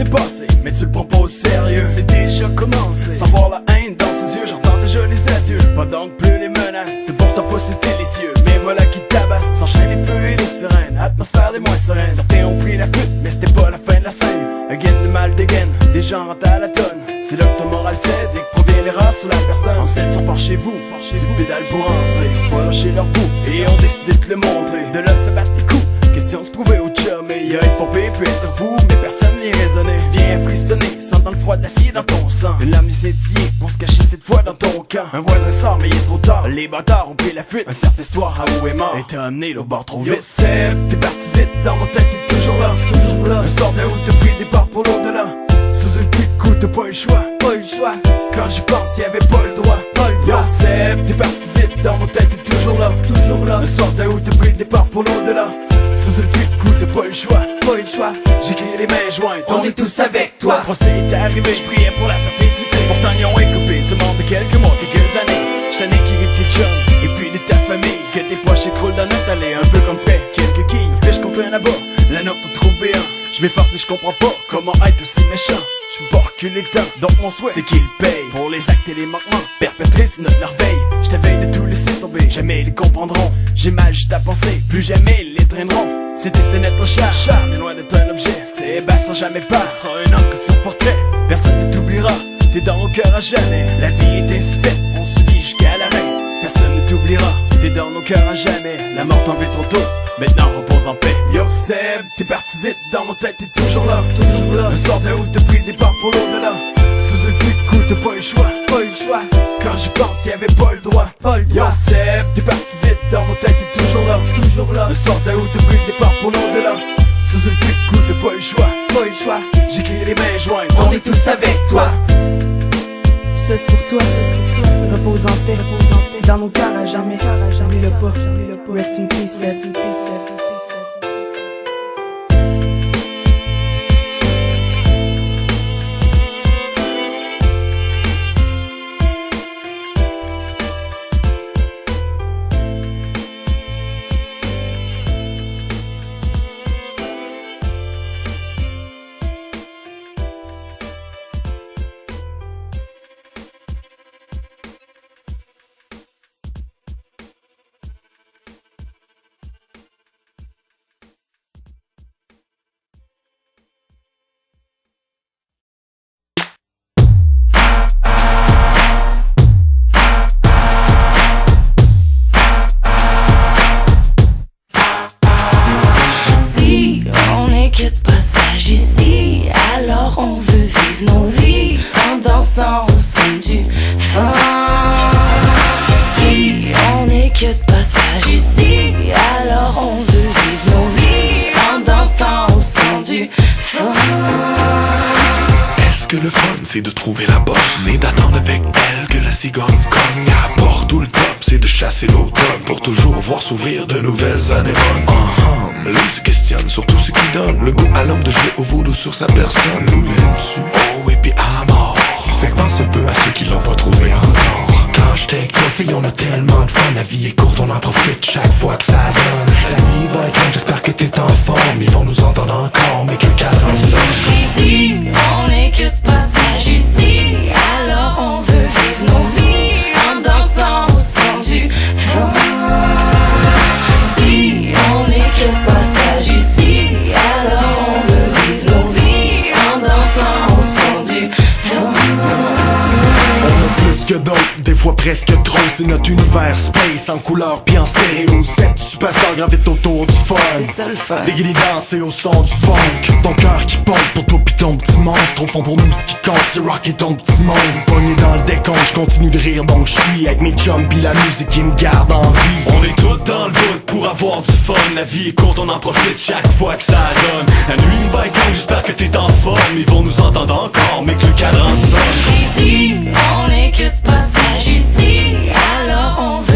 dépassé, mais tu le prends pas au sérieux. C'est déjà commencé, sans voir la haine dans ses yeux. J'entends déjà les adieux, pas donc plus des menaces. C'est pourtant pas si délicieux, mais voilà qui tabasse. S'enchaînent les feux et les sirènes, atmosphère des moins sereines. Certains ont pris la fuite, mais c'était pas la fin de la scène. Un gain de mal dégaine, des gens rentrent à la tonne. C'est là que ton moral cède et que provient l'erreur sur la personne. En selle, tu repars chez vous, tu pédales pour rentrer. Pas lâcher leur bout, et ont décidé de te le montrer. De là, ça bat les coups, question se prouver au chum. Et y a être pompé, puis être fou, mais personne n'y raisonner. Tu viens frissonner, sentant le froid de l'acier dans ton sang. Une lame scintillée pour se cacher cette fois dans ton camp. Un voisin sort, mais il est trop tard, les bâtards ont pris la fuite. Un certain soir à où est mort, et t'as amené au bord trop vite. Yo Seb, t'es parti vite, dans mon tête t'es toujours là. Un sort de où t'as pris le départ pour l'au-delà. Sous une pluie de coups, t'as pas eu le choix. Quand j'y pense, y'avait pas le droit. Yo Seb, t'es parti vite, dans mon tête t'es toujours là. Un sort de où t'as pris le départ pour l'au-delà. Sous une pluie de coups, t'as pas eu le choix. J'écris les mains jointes, on est tous avec toi. Le procès est arrivé, j'priais pour la perpétuité. Pourtant ils ont écopé ce monde de quelques mois, quelques années. J't'en ai qui vit tes chums, et puis de ta famille. Que tes poches écroulent dans notre allée, un peu comme fait quelques quilles. Fèche contre un abat, la note te trouve béant. J'm'efforce mais j'comprends pas comment être aussi méchant. J'peux pas reculer le temps, donc mon souhait c'est qu'ils payent pour les actes et les manquements perpétrés, c'est notre leur veille. J't'avais de tout laisser tomber, jamais ils comprendront. J'ai mal juste à penser, plus jamais ils les traîneront. C'était un être cher, mais loin d'être un objet. C'est bas sans jamais pas, sera un homme que sur portrait. Personne ne t'oubliera, t'es dans nos cœurs à jamais. La vie est ainsi faite, on se vit jusqu'à l'arrêt. Personne ne t'oubliera, t'es dans nos cœurs à jamais. La mort t'en veut trop tôt, maintenant repose en paix. Yo Seb, t'es parti vite, dans mon tête t'es toujours là. Un sort de où t'as pris le départ pour l'au-delà. Sous un pluie de coups, t'as pas eu le choix. Quand j'y pense, y'avait pas le droit. Yo Seb, t'es parti vite, dans mon tête t'es toujours là. Un sort de où t'as pris le départ pour l'au-delà. Sous un pluie de coups, t'as pas eu le choix. J'écris les mains jointes, on est tous avec toi. Tout ça c'est pour toi, repose en paix, dans nos cœurs à jamais, j'oublie le pas, rest in peace, Le fun c'est de trouver la bonne et d'attendre avec elle que la cigogne cogne à bord. Tout le top c'est de chasser l'automne pour toujours voir s'ouvrir de nouvelles années bonnes. Lui se questionne sur tout ce qui donne le goût à l'homme de jouer au vaudou sur sa personne. Nous l'aimes-tu? Oh et puis à mort. Fait que pense un peu à ceux qui l'ont pas trouvé encore. Quand j'étais avec toi fille on a tellement de fun. La vie est courte on en profite chaque fois que ça donne. La nuit va être longue j'espère que t'es en forme. Ils vont nous entendre encore mais que le cadran sonne. Ici on n'est que de passage ici. Alors on veut vivre nos vies en dansant au son du vent. Si on n'est que de passage ici. Alors on veut vivre nos vies en dansant au son du vent. On a plus que d'autres, des fois presque trop. C'est notre univers space en couleur pis en stéréo. Cette superstar gravite autour du fun. c'est ça le fun. Déguiné danser au son du funk. Ton cœur qui pompe pour toi pis ton petit monstre. Au fond pour nous ce qui compte c'est rock et ton petit monde. Pogné dans le décompte, j'continue de rire donc j'suis avec mes chums pis la musique qui me garde en vie. On est tous dans le bout pour avoir du fun. La vie est courte, on en profite chaque fois que ça donne. La nuit va être longue, j'espère que t'es en forme. Ils vont nous entendre encore mais que le cadran sonne. Ici on n'est que de passage ici. Alors on veut